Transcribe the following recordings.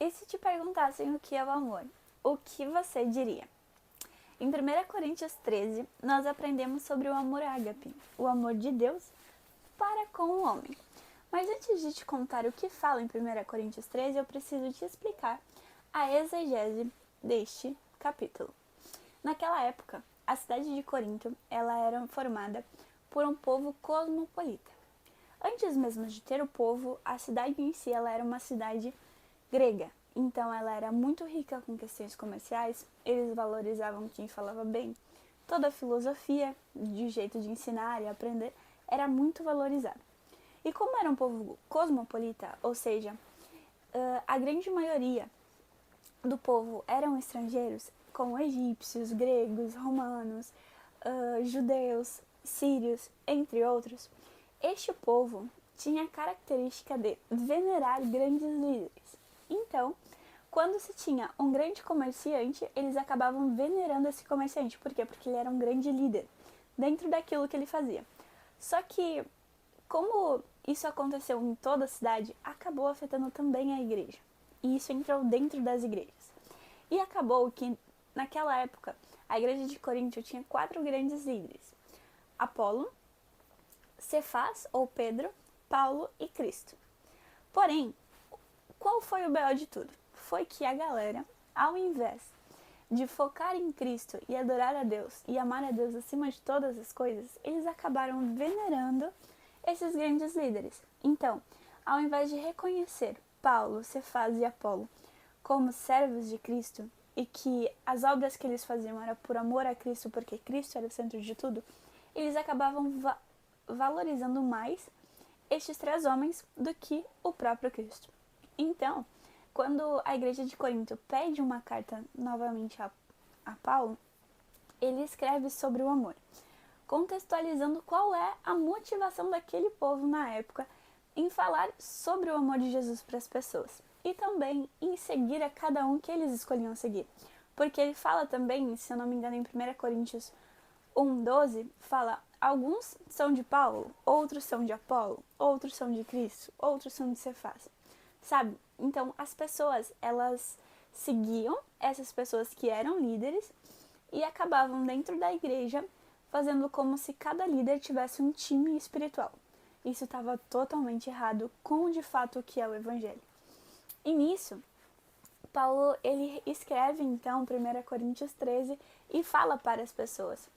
E se te perguntassem o que é o amor, o que você diria? Em 1 Coríntios 13, nós aprendemos sobre o amor ágape, o amor de Deus para com o homem. Mas antes de te contar o que fala em 1 Coríntios 13, eu preciso te explicar a exegese deste capítulo. Naquela época, a cidade de Corinto ela era formada por um povo cosmopolita. Antes mesmo de ter o povo, a cidade em si ela era uma cidade grega. Então ela era muito rica com questões comerciais, eles valorizavam quem falava bem. Toda a filosofia, de jeito de ensinar e aprender, era muito valorizada. E como era um povo cosmopolita, ou seja, a grande maioria do povo eram estrangeiros, como egípcios, gregos, romanos, judeus, sírios, entre outros, este povo tinha a característica de venerar grandes líderes. Então, quando se tinha um grande comerciante, eles acabavam venerando esse comerciante. Por quê? Porque ele era um grande líder dentro daquilo que ele fazia. Só que, como isso aconteceu em toda a cidade, acabou afetando também a igreja. E isso entrou dentro das igrejas. E acabou que, naquela época, a igreja de Corinto tinha 4 grandes líderes: Apolo, Cefás ou Pedro, Paulo e Cristo. Porém, qual foi o B.O. de tudo? Foi que a galera, ao invés de focar em Cristo e adorar a Deus e amar a Deus acima de todas as coisas, eles acabaram venerando esses grandes líderes. Então, ao invés de reconhecer Paulo, Cefás e Apolo como servos de Cristo e que as obras que eles faziam eram por amor a Cristo, porque Cristo era o centro de tudo, eles acabavam valorizando mais estes 3 homens do que o próprio Cristo. Então, quando a igreja de Corinto pede uma carta novamente a Paulo, ele escreve sobre o amor, contextualizando qual é a motivação daquele povo na época em falar sobre o amor de Jesus para as pessoas e também em seguir a cada um que eles escolhiam seguir. Porque ele fala também, se eu não me engano, em 1 Coríntios 1:12, fala: alguns são de Paulo, outros são de Apolo, outros são de Cristo, outros são de Cefás. Sabe? Então, as pessoas, elas seguiam essas pessoas que eram líderes e acabavam dentro da igreja fazendo como se cada líder tivesse um time espiritual. Isso estava totalmente errado com, de fato, o que é o evangelho. E nisso, Paulo, ele escreve, então, 1 Coríntios 13 e fala para as pessoas: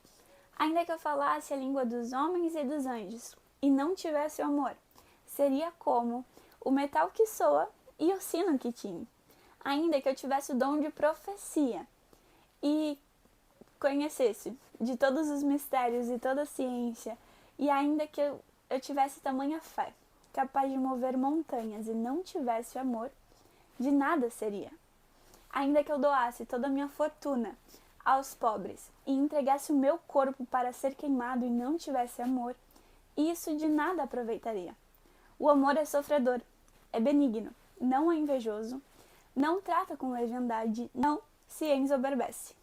ainda que eu falasse a língua dos homens e dos anjos e não tivesse o amor, seria como o metal que soa e o sino que tine. Ainda que eu tivesse o dom de profecia e conhecesse de todos os mistérios e toda a ciência, e ainda que eu tivesse tamanha fé, capaz de mover montanhas e não tivesse amor, de nada seria. Ainda que eu doasse toda a minha fortuna aos pobres e entregasse o meu corpo para ser queimado e não tivesse amor, isso de nada aproveitaria. O amor é sofredor, é benigno, não é invejoso, não trata com leviandade, não se ensoberbece.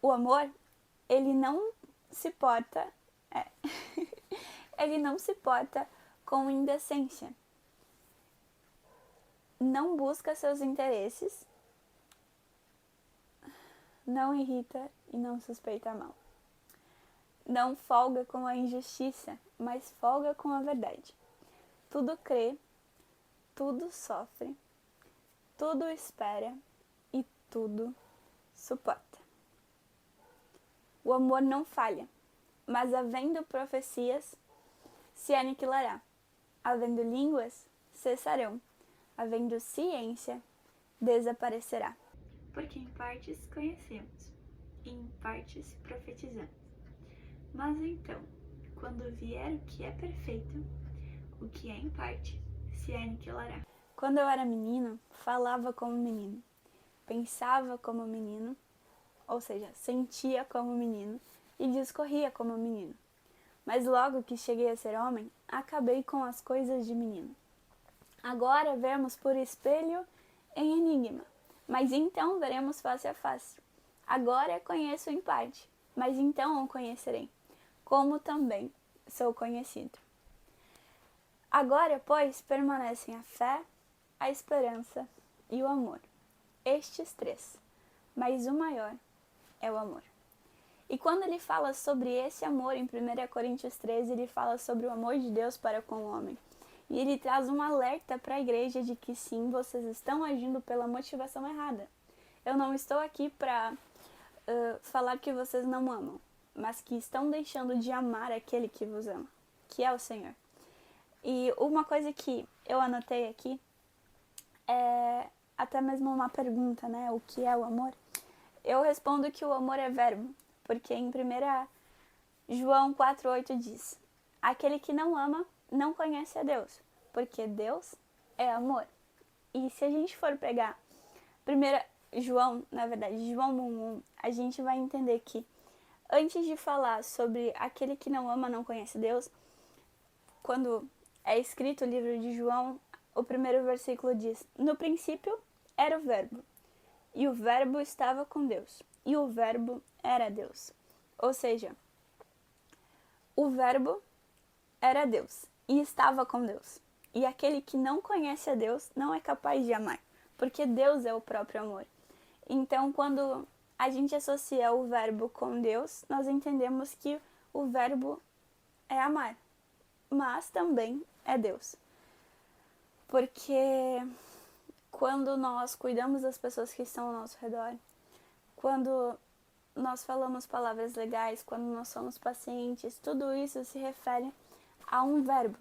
O amor, ele não se porta, ele não se porta com indecência. Não busca seus interesses, não irrita e não suspeita mal. Não folga com a injustiça, mas folga com a verdade. Tudo crê, tudo sofre, tudo espera e tudo suporta. O amor não falha, mas havendo profecias, se aniquilará. Havendo línguas, cessarão. Havendo ciência, desaparecerá. Porque em partes conhecemos, e em partes profetizamos. Mas então, quando vier o que é perfeito, o que é em parte se aniquilará. Quando eu era menino, falava como menino, pensava como menino, ou seja, sentia como menino e discorria como menino. Mas logo que cheguei a ser homem, acabei com as coisas de menino. Agora vemos por espelho em enigma, mas então veremos face a face. Agora conheço em parte, mas então o conhecerei, como também sou conhecido. Agora, pois, permanecem a fé, a esperança e o amor. Estes três, mas o maior é o amor. E quando ele fala sobre esse amor em 1 Coríntios 13, ele fala sobre o amor de Deus para com o homem. E ele traz um alerta para a igreja de que sim, vocês estão agindo pela motivação errada. Eu não estou aqui para falar que vocês não amam, mas que estão deixando de amar aquele que vos ama, que é o Senhor. E uma coisa que eu anotei aqui é até mesmo uma pergunta, né? O que é o amor? Eu respondo que o amor é verbo, porque em 1 João 4,8 diz: aquele que não ama não conhece a Deus, porque Deus é amor. E se a gente for pegar João 1,1, a gente vai entender que antes de falar sobre aquele que não ama não conhece Deus, quando é escrito o livro de João, o primeiro versículo diz: no princípio era o verbo, e o verbo estava com Deus, e o verbo era Deus. Ou seja, o verbo era Deus e estava com Deus. E aquele que não conhece a Deus não é capaz de amar, porque Deus é o próprio amor. Então, quando a gente associa o verbo com Deus, nós entendemos que o verbo é amar, mas também é Deus. Porque quando nós cuidamos das pessoas que estão ao nosso redor, quando nós falamos palavras legais, quando nós somos pacientes, tudo isso se refere a um verbo,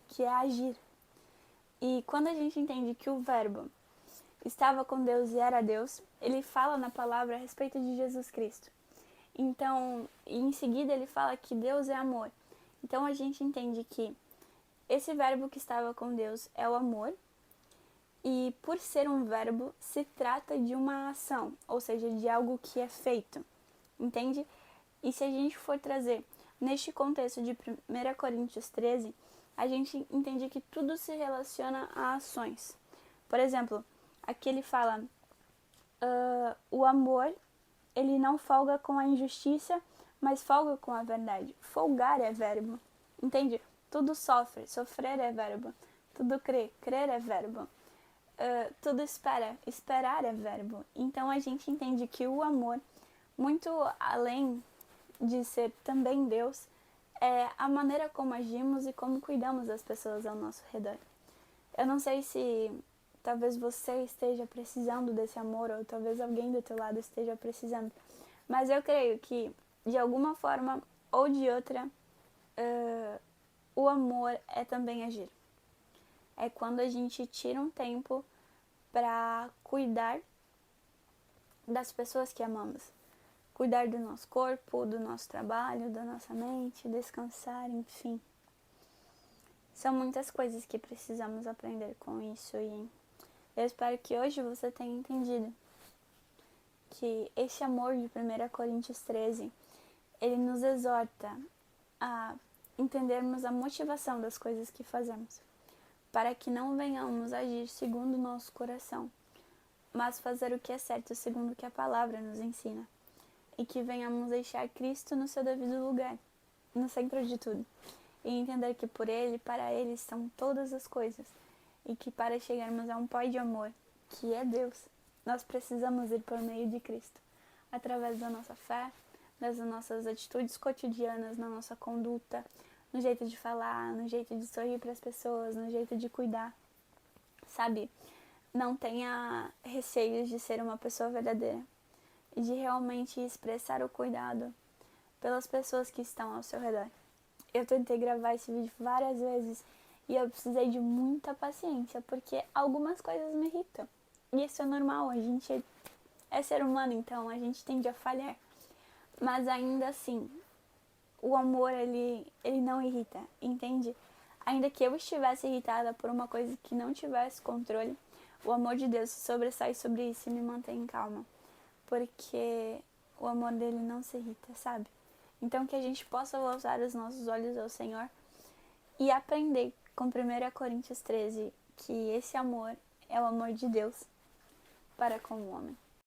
que é agir. E quando a gente entende que o verbo estava com Deus e era Deus, ele fala na palavra a respeito de Jesus Cristo. Então, em seguida ele fala que Deus é amor. Então a gente entende que esse verbo que estava com Deus é o amor. E por ser um verbo, se trata de uma ação, ou seja, de algo que é feito, entende? E se a gente for trazer neste contexto de 1 Coríntios 13, a gente entende que tudo se relaciona a ações. Por exemplo, aqui ele fala, o amor, ele não folga com a injustiça, mas folga com a verdade. Folgar é verbo, entende? Tudo sofre, sofrer é verbo. Tudo crê, crer é verbo. Tudo espera, esperar é verbo. Então a gente entende que o amor, muito além de ser também Deus, é a maneira como agimos e como cuidamos das pessoas ao nosso redor. Eu não sei se talvez você esteja precisando desse amor, ou talvez alguém do teu lado esteja precisando, mas eu creio que de alguma forma ou de outra, o amor é também agir. É quando a gente tira um tempo para cuidar das pessoas que amamos. Cuidar do nosso corpo, do nosso trabalho, da nossa mente, descansar, enfim. São muitas coisas que precisamos aprender com isso e eu espero que hoje você tenha entendido que esse amor de 1 Coríntios 13, ele nos exorta a entendermos a motivação das coisas que fazemos, para que não venhamos agir segundo o nosso coração, mas fazer o que é certo segundo o que a palavra nos ensina, e que venhamos deixar Cristo no seu devido lugar, no centro de tudo, e entender que por Ele, para Ele estão todas as coisas, e que para chegarmos a um Pai de amor, que é Deus, nós precisamos ir por meio de Cristo, através da nossa fé, das nossas atitudes cotidianas, na nossa conduta, no jeito de falar, no jeito de sorrir para as pessoas, no jeito de cuidar, sabe? Não tenha receios de ser uma pessoa verdadeira e de realmente expressar o cuidado pelas pessoas que estão ao seu redor. Eu tentei gravar esse vídeo várias vezes e eu precisei de muita paciência, porque algumas coisas me irritam. E isso é normal, a gente é ser humano, então a gente tende a falhar. Mas ainda assim, o amor, ele não irrita, entende? Ainda que eu estivesse irritada por uma coisa que não tivesse controle, o amor de Deus sobressai sobre isso e me mantém calma. Porque o amor dele não se irrita, sabe? Então que a gente possa voltar os nossos olhos ao Senhor e aprender com 1 Coríntios 13 que esse amor é o amor de Deus para com o homem.